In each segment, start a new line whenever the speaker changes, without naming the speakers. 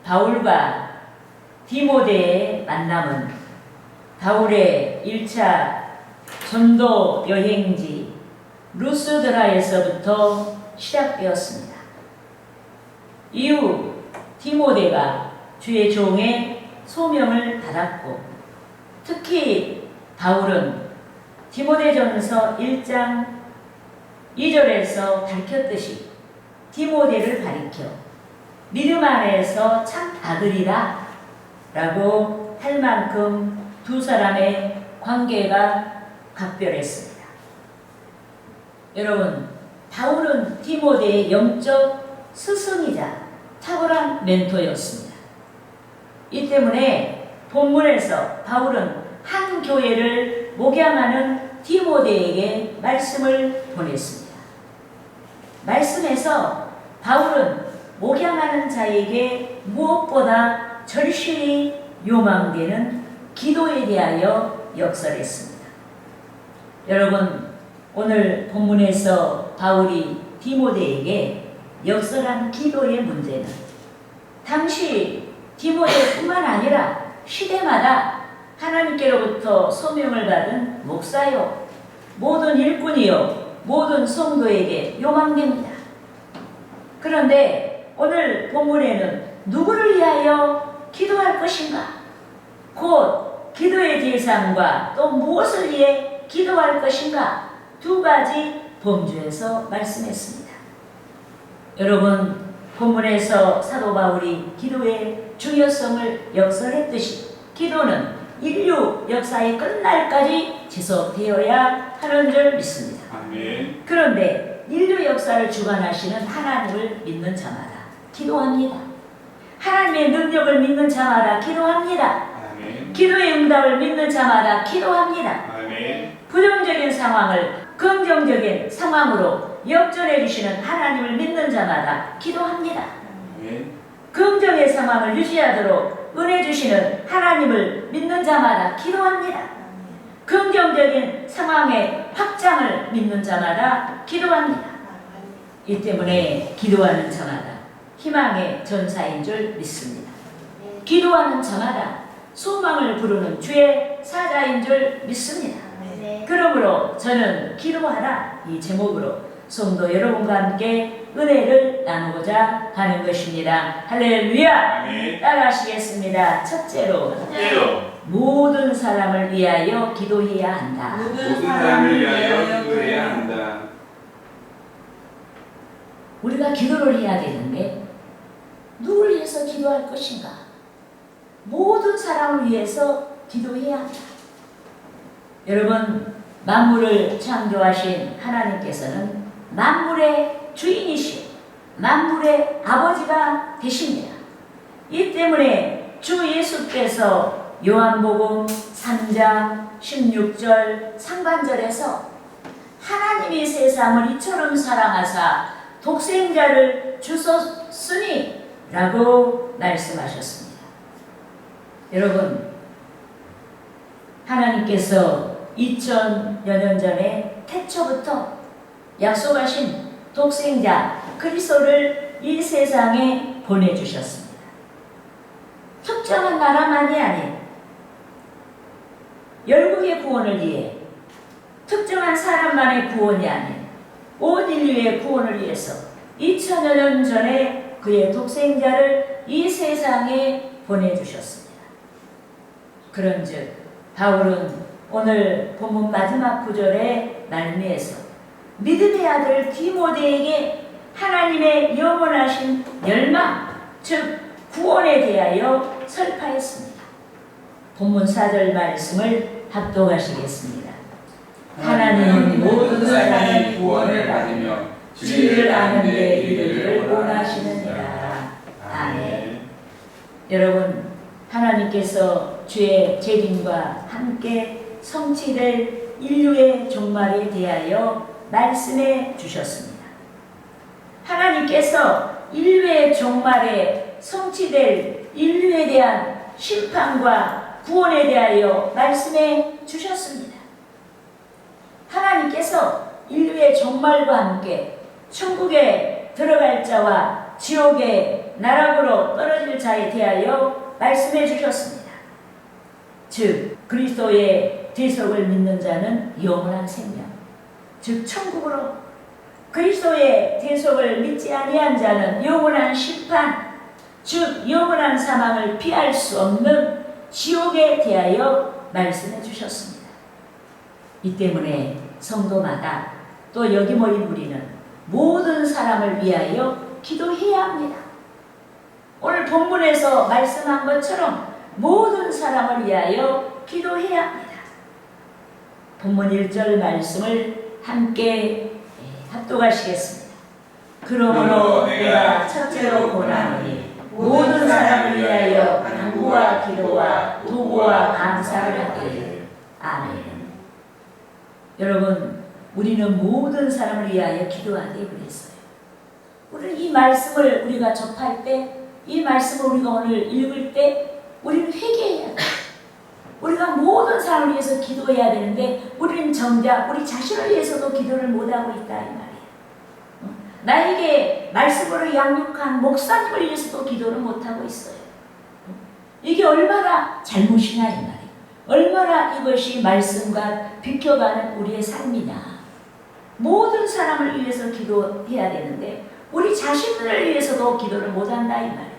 바울과 디모데의 만남은 바울의 1차 전도 여행지 루스드라에서부터 시작되었습니다. 이후 디모데가 주의 종의 소명을 받았고, 특히 바울은 디모데전서 1장 2절에서 밝혔듯이 디모데를 가리켜 믿음 안에서 참 아들이다 라고 할 만큼 두 사람의 관계가 각별했습니다. 여러분, 바울은 디모데의 영적 스승이자 탁월한 멘토였습니다. 이 때문에 본문에서 바울은 한 교회를 목양하는 디모데에게 말씀을 보냈습니다. 말씀에서 바울은 목양하는 자에게 무엇보다 절실히 요망되는 기도에 대하여 역설했습니다. 여러분, 오늘 본문에서 바울이 디모데에게 역설한 기도의 문제는 당시 디모데뿐만 아니라 시대마다 하나님께로부터 소명을 받은 목사요, 모든 일꾼이요, 모든 성도에게 요망됩니다. 그런데 오늘 본문에는 누구를 위하여 기도할 것인가? 곧 기도의 대상과 또 무엇을 위해 기도할 것인가? 두 가지 범주에서 말씀했습니다. 여러분, 본문에서 사도 바울이 기도의 중요성을 역설했듯이 기도는 인류 역사의 끝날까지 지속되어야 하는 줄 믿습니다.
아멘.
그런데 인류 역사를 주관하시는 하나님을 믿는 자마다 기도합니다. 하나님의 능력을 믿는 자마다 기도합니다.
아멘.
기도의 응답을 믿는 자마다 기도합니다.
아멘.
부정적인 상황을 긍정적인 상황으로 역전해 주시는 하나님을 믿는 자마다 기도합니다.
아멘.
긍정의 상황을 유지하도록 은혜 주시는 하나님을 믿는 자마다 기도합니다. 긍정적인 상황의 확장을 믿는 자마다 기도합니다. 이 때문에 기도하는 자마다 희망의 전사인 줄 믿습니다. 기도하는 자마다 소망을 부르는 주의 사자인 줄 믿습니다. 그러므로 저는 기도하라 이 제목으로 성도 여러분과 함께 은혜를 나누고자 하는 것입니다. 할렐루야!
아멘.
따라하시겠습니다. 첫째로 모든 사람을 위하여 기도해야 한다.
모든 사람을 위하여 기도해야 한다.
우리가 기도를 해야 되는데 누구를 위해서 기도할 것인가? 모든 사람을 위해서 기도해야 한다. 여러분, 만물을 창조하신 하나님께서는 만물의 주인이시오, 만물의 아버지가 되십니다. 이 때문에 주 예수께서 요한복음 3장 16절 상반절에서 하나님이 세상을 이처럼 사랑하사 독생자를 주셨으니 라고 말씀하셨습니다. 여러분, 하나님께서 2000여 년 전에 태초부터 약속하신 독생자 그리스도를 이 세상에 보내주셨습니다. 특정한 나라만이 아닌 열국의 구원을 위해, 특정한 사람만의 구원이 아닌 온 인류의 구원을 위해서 2000여 년 전에 그의 독생자를 이 세상에 보내주셨습니다. 그런즉 바울은 오늘 본문 마지막 구절의 말미에서 믿음의 아들 디모데에게 하나님의 영원하신 열망, 즉 구원에 대하여 설파했습니다. 본문 4절 말씀을 합독하시겠습니다. 하나님은 모든 사람이 구원을 받으며 진리를 아는 데 이르기를 원하시느니라. 아멘. 여러분, 하나님께서 주의 재림과 함께 성취될 인류의 종말에 대하여 말씀해 주셨습니다. 하나님께서 인류의 종말에 성취될 인류에 대한 심판과 구원에 대하여 말씀해 주셨습니다. 하나님께서 인류의 종말과 함께 천국에 들어갈 자와 지옥에 나락으로 떨어질 자에 대하여 말씀해 주셨습니다. 즉 그리스도의 대속을 믿는 자는 영원한 생명, 즉 천국으로, 그리스도의 대속을 믿지 아니한 자는 영원한 심판, 즉 영원한 사망을 피할 수 없는 지옥에 대하여 말씀해 주셨습니다. 이 때문에 성도마다 또 여기 모인 우리는 모든 사람을 위하여 기도해야 합니다. 오늘 본문에서 말씀한 것처럼 모든 사람을 위하여 기도해야 합니다. 본문 1절 말씀을 함께 합독하시겠습니다. 그러므로 내가 첫째로 권하노니 모든 사람을 위하여 간구와 기도와 도구와 감사를 하되. 아멘. 여러분, 우리는 모든 사람을 위하여 기도하되 그랬어요. 우리는 이 말씀을 우리가 접할 때, 이 말씀을 우리가 오늘 읽을 때 우리는 회개해야 돼요. 우리가 모든 사람을 위해서 기도해야 되는데 우리는 정작 우리 자신을 위해서도 기도를 못하고 있다 이 말이에요. 나에게 말씀으로 양육한 목사님을 위해서도 기도를 못하고 있어요. 이게 얼마나 잘못이냐 이 말이에요. 얼마나 이것이 말씀과 비켜가는 우리의 삶이냐. 모든 사람을 위해서 기도해야 되는데 우리 자신을 위해서도 기도를 못한다 이 말이에요.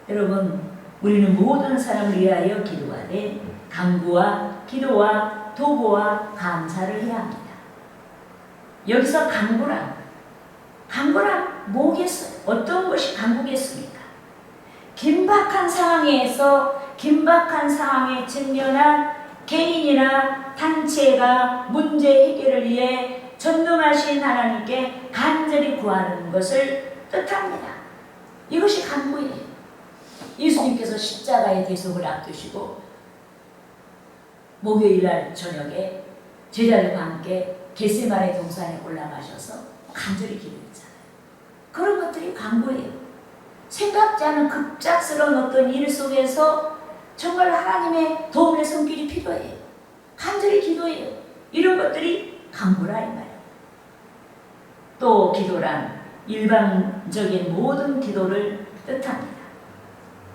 여러분, 우리는 모든 사람을 위하여 기도하되 간구와 기도와 도구와 감사를 해야 합니다. 여기서 간구란 뭐겠어요? 어떤 것이 간구겠습니까? 긴박한 상황에 직면한 개인이나 단체가 문제 해결을 위해 전능하신 하나님께 간절히 구하는 것을 뜻합니다. 이것이 간구예요. 예수님께서 십자가의 대속을 앞두시고 목요일날 저녁에 제자들과 함께 겟세마네 동산에 올라가셔서 간절히 기도했잖아요. 그런 것들이 간구예요. 생각지 않은 급작스러운 어떤 일 속에서 정말 하나님의 도움의 손길이 필요해요. 간절히 기도해요. 이런 것들이 간구라 이 말이에요. 또 기도란 일반적인 모든 기도를 뜻합니다.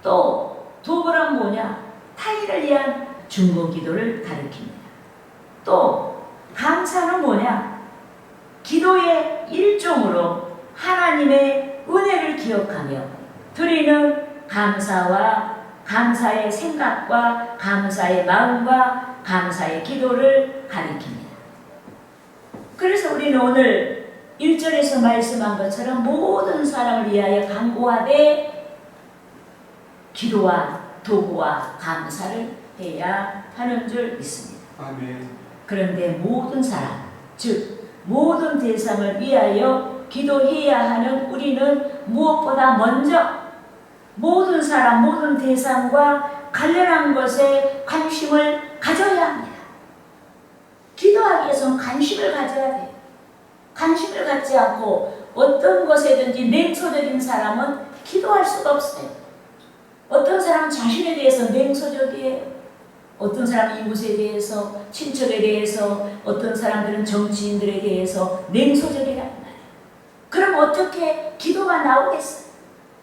또 도구란 뭐냐? 타인을 위한 중보 기도를 가리킵니다. 또 감사는 뭐냐? 기도의 일종으로 하나님의 은혜를 기억하며 드리는 감사의 생각과 감사의 마음과 감사의 기도를 가리킵니다. 그래서 우리는 오늘 1절에서 말씀한 것처럼 모든 사람을 위하여 간구하되 기도와 도구와 감사를 해야 하는 줄 믿습니다.
아멘.
그런데 모든 사람, 즉 모든 대상을 위하여 기도해야 하는 우리는 무엇보다 먼저 모든 사람, 모든 대상과 관련한 것에 관심을 가져야 합니다. 기도하기 위해서는 관심을 가져야 돼요. 관심을 갖지 않고 어떤 것에든지 냉소적인 사람은 기도할 수가 없어요. 어떤 사람은 자신에 대해서 냉소적이에요. 어떤 사람은 이웃에 대해서, 친척에 대해서, 어떤 사람들은 정치인들에 대해서 냉소적이란 말이에요. 그럼 어떻게 기도가 나오겠어요?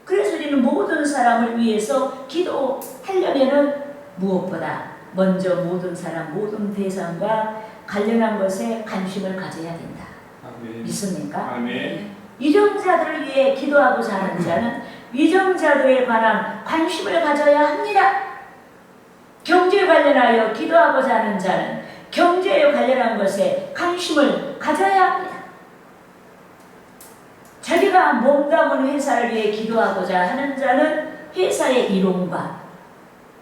그래서 우리는 모든 사람을 위해서 기도하려면은 무엇보다 먼저 모든 사람, 모든 대상과 관련한 것에 관심을 가져야 된다.
아멘.
믿습니까?
아멘.
위정자들을 위해 기도하고자 하는 자는 위정자들에 관한 관심을 가져야 합니다. 경제에 관련하여 기도하고자 하는 자는 경제에 관련한 것에 관심을 가져야 합니다. 자기가 몸담은 회사를 위해 기도하고자 하는 자는 회사의 이론과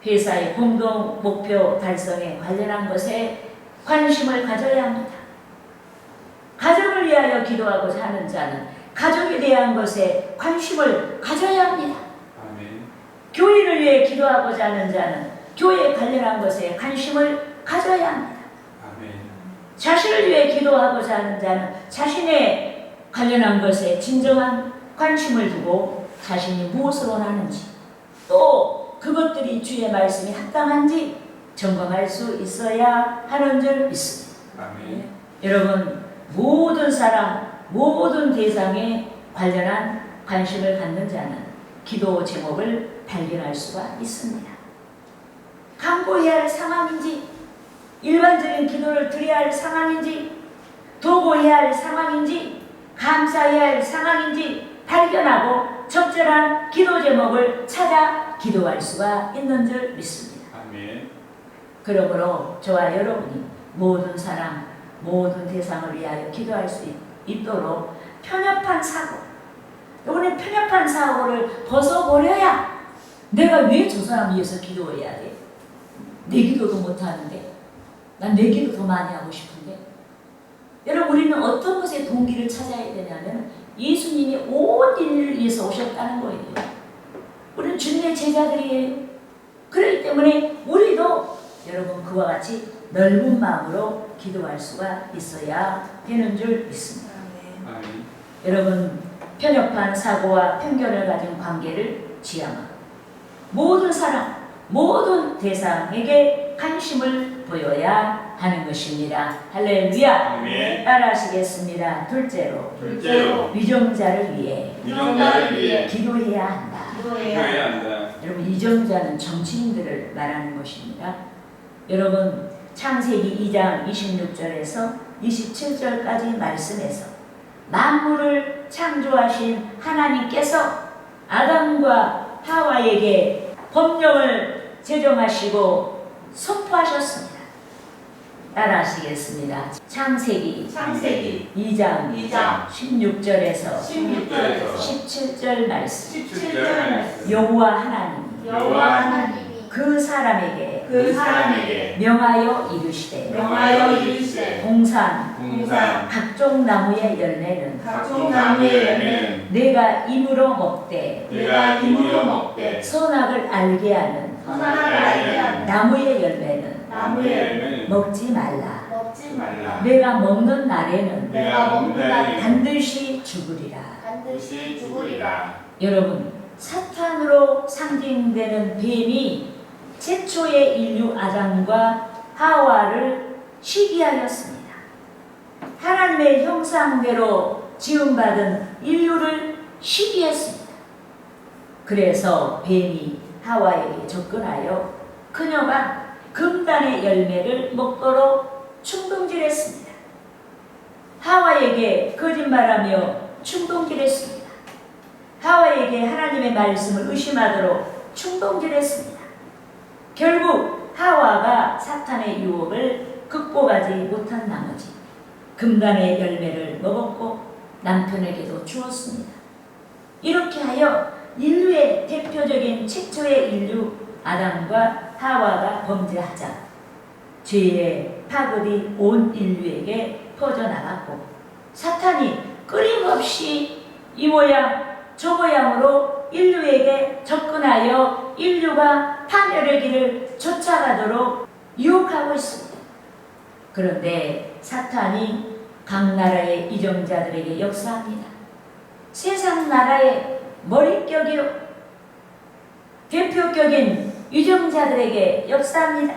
회사의 공동 목표 달성에 관련한 것에 관심을 가져야 합니다. 가정을 위하여 기도하고자 하는 자는 가족에 대한 것에 관심을 가져야 합니다.
아멘.
교회를 위해 기도하고자 하는 자는 교회에 관련한 것에 관심을 가져야 합니다.
아멘.
자신을 위해 기도하고자 하는 자는 자신의 관련한 것에 진정한 관심을 두고 자신이 무엇을 원하는지 또 그것들이 주의 말씀에 합당한지 점검할 수 있어야 하는 줄 믿습니다.
아멘.
여러분, 모든 사람, 모든 대상에 관련한 관심을 갖는 자는 기도 제목을 발견할 수가 있습니다. 간구해야 할 상황인지, 일반적인 기도를 드려야 할 상황인지, 도구해야 할 상황인지, 감사해야 할 상황인지 발견하고 적절한 기도 제목을 찾아 기도할 수가 있는 줄 믿습니다.
아멘.
그러므로 저와 여러분이 모든 사람, 모든 대상을 위하여 기도할 수 있도록 편협한 사고, 우리는 편협한 사고를 벗어버려야 내가 왜 저 사람 위해서 기도해야 돼? 내 기도도 못하는데, 난 내 기도 더 많이 하고 싶은데. 여러분, 우리는 어떤 것에 동기를 찾아야 되냐면 예수님이 온 인류를 위해서 오셨다는 거예요. 우리는 주님의 제자들이에요. 그렇기 때문에 우리도 여러분 그와 같이 넓은 마음으로 기도할 수가 있어야 되는 줄 믿습니다.
아멘.
여러분, 편협한 사고와 편견을 가진 관계를 지향하고 모든 사람, 모든 대상에게 관심을 보여야 하는 것입니다. 할렐루야.
아멘.
따라하시겠습니다. 둘째로 위정자를 위해 기도해야 한다.
기도해야 한다.
여러분, 위정자는 정치인들을 말하는 것입니다. 여러분, 창세기 2장 26절에서 27절까지 말씀에서 만물을 창조하신 하나님께서 아담과 하와에게 법령을 제정하시고 선포하셨습니다. 따라하시겠습니다. 창세기 2장 16절에서 17절 말씀. 여호와 하나님이 그 사람에게 명하여 이르시되 동산 각종 나무의 열매는 내가 임으로 먹되 선악을 알게 하는 나무의 열매는 먹지 말라. 내가 먹는 날에는 반드시 죽으리라. 여러분, 사탄으로 상징되는 뱀이 최초의 인류 아담과 하와를 시기하였습니다. 하나님의 형상대로 지음받은 인류를 시기했습니다. 그래서 뱀이 하와에게 접근하여 그녀가 금단의 열매를 먹도록 충동질했습니다. 하와에게 거짓말하며 충동질했습니다. 하와에게 하나님의 말씀을 의심하도록 충동질했습니다. 결국 하와가 사탄의 유혹을 극복하지 못한 나머지 금단의 열매를 먹었고 남편에게도 주었습니다. 이렇게 하여 인류의 대표적인 최초의 인류 아담과 하와가 범죄하자 죄의 파급이 온 인류에게 퍼져나갔고 사탄이 끊임없이 이 모양 저 모양으로 인류에게 접근하여 인류가 파멸의 길을 쫓아가도록 유혹하고 있습니다. 그런데 사탄이 각 나라의 이정자들에게 역사합니다. 세상 나라의 머릿격이요 대표격인 유정자들에게 역사합니다.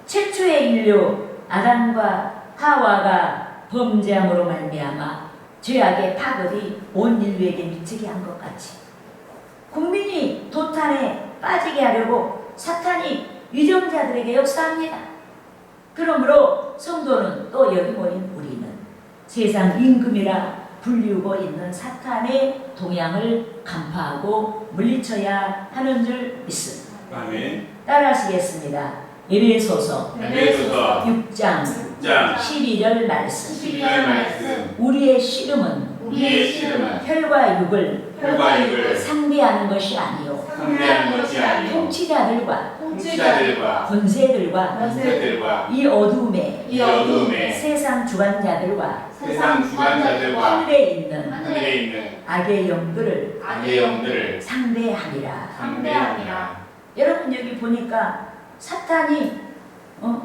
최초의 인류 아담과 하와가 범죄함으로 말미암아 죄악의 파급이 온 인류에게 미치게 한 것 같이 국민이 도탄에 빠지게 하려고 사탄이 유정자들에게 역사합니다. 그러므로 성도는 또 여기 모인 우리는 세상 임금이라 불리우고 있는 사탄의 동향을 간파하고 물리쳐야 하는 줄 믿습니다.
아멘.
따라하시겠습니다. 에베소서 6장 12절 말씀. 우리의 씨름은 혈과 육을 상대하는 것이 아니요 통치자들과 권세들과 이 어둠의 세상 주관자들과 하늘에 있는 악의 영들을 상대하리라. 여러분, 여기 보니까 사탄이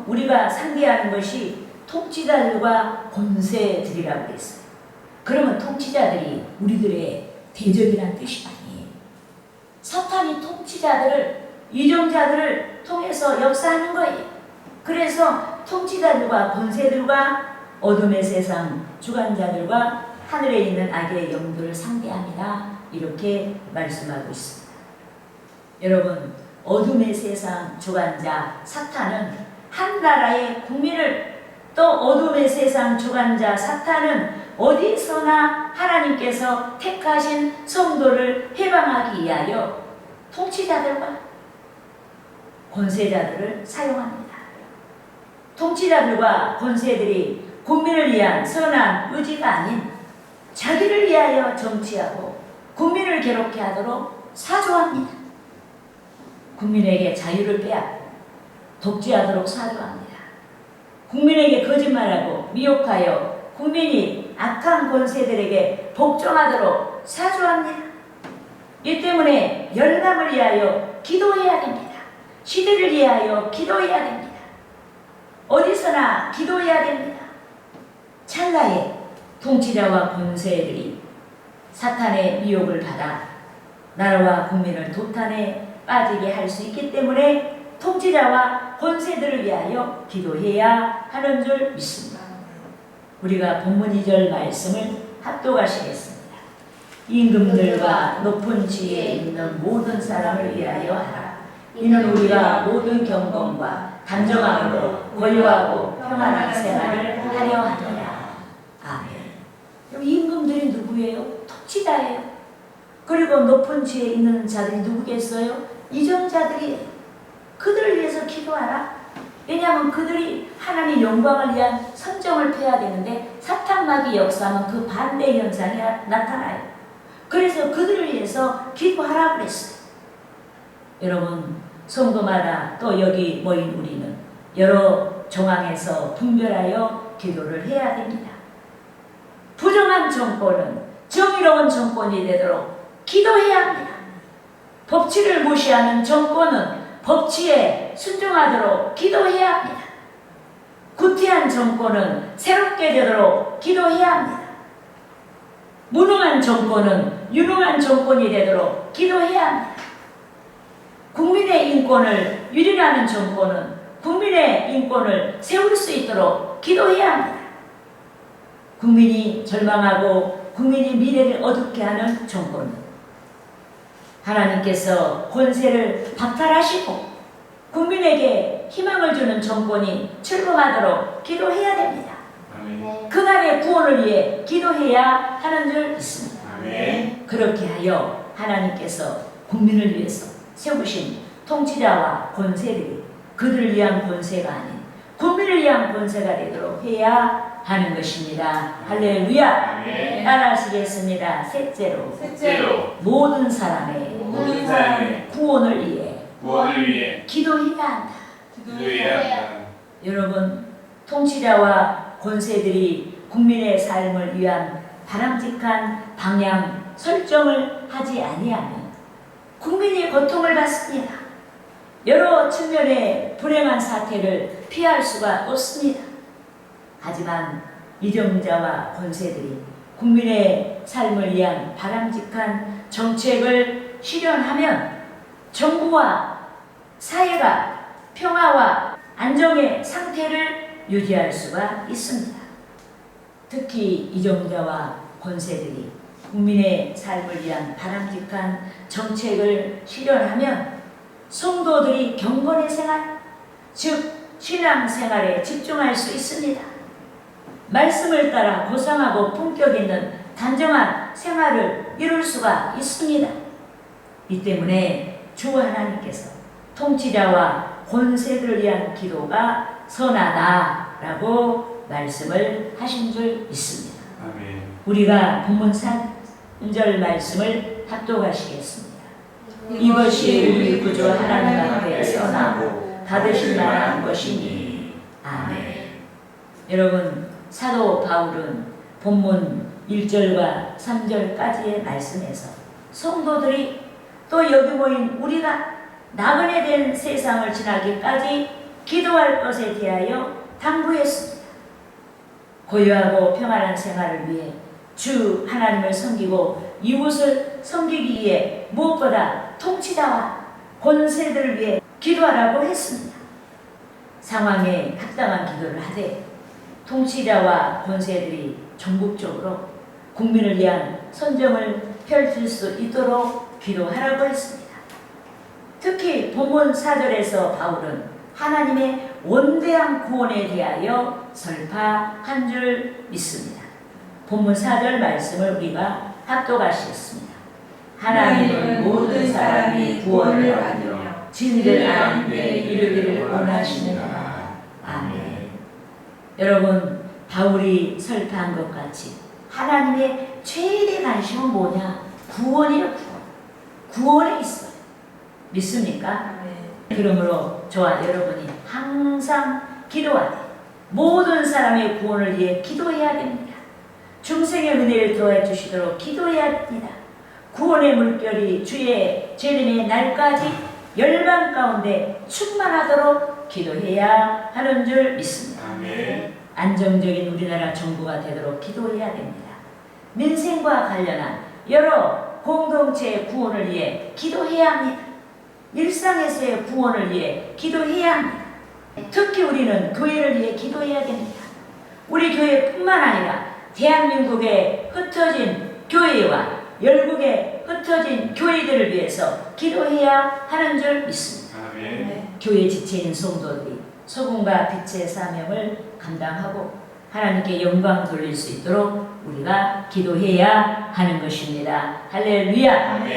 우리가 상대하는 것이 통치자들과 권세들이라고 했어요. 그러면 통치자들이 우리들의 대적이란 뜻이 아니에요. 사탄이 통치자들을, 유정자들을 통해서 역사하는 거예요. 그래서 통치자들과 권세들과 어둠의 세상 주관자들과 하늘에 있는 악의 영들을 상대합니다. 이렇게 말씀하고 있습니다. 여러분, 어둠의 세상 주관자 사탄은 한 나라의 국민을, 또 어둠의 세상 주관자 사탄은 어디서나 하나님께서 택하신 성도를 해방하기 위하여 통치자들과 권세자들을 사용합니다. 통치자들과 권세들이 국민을 위한 선한 의지가 아닌 자기를 위하여 정치하고 국민을 괴롭게 하도록 사조합니다. 국민에게 자유를 빼앗고 독재하도록 사조합니다. 국민에게 거짓말하고 미혹하여 국민이 악한 권세들에게 복종하도록 사조합니다. 이 때문에 열방을 위하여 기도해야 됩니다. 시대를 위하여 기도해야 됩니다. 어디서나 기도해야 됩니다. 찰나에 통치자와 권세들이 사탄의 미혹을 받아 나라와 국민을 도탄에 빠지게 할 수 있기 때문에 통치자와 권세들을 위하여 기도해야 하는 줄 믿습니다. 우리가 본문 2절 말씀을 합독하시겠습니다. 임금들과 높은 지위에 있는 모든 사람을 위하여 하라. 이는 우리가 모든 경건과 단정함으로 고요하고 평안한 생활을 하려 하느라. 아멘. 임금들이 누구예요? 통치자예요. 그리고 높은 지위에 있는 자들이 누구겠어요? 이정자들이에요. 그들을 위해서 기도하라. 왜냐하면 그들이 하나님 영광을 위한 선정을 펴야 되는데 사탄마귀 역사하면 그 반대 현상이 나타나요. 그래서 그들을 위해서 기도하라 그랬어요. 여러분, 성도마다 또 여기 모인 우리는 여러 정황에서 분별하여 기도를 해야 됩니다. 부정한 정권은 정의로운 정권이 되도록 기도해야 합니다. 법치를 무시하는 정권은 법치에 순종하도록 기도해야 합니다. 구태한 정권은 새롭게 되도록 기도해야 합니다. 무능한 정권은 유능한 정권이 되도록 기도해야 합니다. 국민의 인권을 유린하는 정권은 국민의 인권을 세울 수 있도록 기도해야 합니다. 국민이 절망하고 국민이 미래를 어둡게 하는 정권은 하나님께서 권세를 박탈하시고 국민에게 희망을 주는 정권이 출범하도록 기도해야 됩니다.
아멘.
그날의 구원을 위해 기도해야 하는 줄 믿습니다.
아멘.
그렇게 하여 하나님께서 국민을 위해서 세우신 통치자와 권세들이 그들을 위한 권세가 아닌 국민을 위한 권세가 되도록 해야 하는 것입니다. 할렐루야.
아멘.
따라하시겠습니다. 셋째로 모든 사람의 구원을 위해
구원을 위해
기도해야 한다.
기도해야 한다.
여러분, 통치자와 권세들이 국민의 삶을 위한 바람직한 방향 설정을 하지 아니하면 국민이 고통을 받습니다. 여러 측면의 불행한 사태를 피할 수가 없습니다. 하지만 이정자와 권세들이 국민의 삶을 위한 바람직한 정책을 실현하면 정부와 사회가 평화와 안정의 상태를 유지할 수가 있습니다. 특히 이정자와 권세들이 국민의 삶을 위한 바람직한 정책을 실현하면 성도들이 경건의 생활, 즉 신앙생활에 집중할 수 있습니다. 말씀을 따라 고상하고 품격 있는 단정한 생활을 이룰 수가 있습니다. 이 때문에 주 하나님께서 통치자와 권세들을 위한 기도가 선하다라고 말씀을 하신 줄 믿습니다.
아멘.
우리가 본문 3절 말씀을 합독하시겠습니다. 이것이 우리 구주 하나님 앞에 선하고 받으실 만한 것이니. 아멘. 여러분, 사도 바울은 본문 1절과 3절까지의 말씀에서 성도들이 또 여기 모인 우리가 나그네 된 세상을 지나기까지 기도할 것에 대하여 당부했습니다. 고요하고 평안한 생활을 위해 주 하나님을 섬기고 이웃을 섬기기 위해 무엇보다 통치자와 권세들을 위해 기도하라고 했습니다. 상황에 합당한 기도를 하되 통치자와 권세들이 전국적으로 국민을 위한 선정을 펼칠 수 있도록 기도하라고 했습니다. 특히 본문 4절에서 바울은 하나님의 원대한 구원에 대하여 설파한 줄 믿습니다. 본문 4절 말씀을 우리가 합독하시겠습니다. 하나님은 모든 사람이 구원을 받으며 진리를 아는 데 이르기를 원하시느니라. 아멘. 여러분, 바울이 설파한 것 같이 하나님의 최대 관심은 뭐냐? 구원이요, 구원. 구원에 있어요. 믿습니까? 그러므로 저와 여러분이 항상 기도하되 모든 사람의 구원을 위해 기도해야 됩니다. 중생의 은혜를 더해 주시도록 기도해야 됩니다. 구원의 물결이 주의 재림의 날까지 열방 가운데 충만하도록 기도해야 하는 줄 믿습니다.
아멘.
안정적인 우리나라 정부가 되도록 기도해야 됩니다. 민생과 관련한 여러 공동체의 구원을 위해 기도해야 합니다. 일상에서의 구원을 위해 기도해야 합니다. 특히 우리는 교회를 위해 기도해야 됩니다. 우리 교회뿐만 아니라 대한민국에 흩어진 교회와 열국에 흩어진 교회들을 위해서 기도해야 하는 줄 믿습니다.
아멘.
교회 지체인 성도들이 소금과 빛의 사명을 감당하고 하나님께 영광 돌릴 수 있도록 우리가 기도해야 하는 것입니다. 할렐루야.
아멘.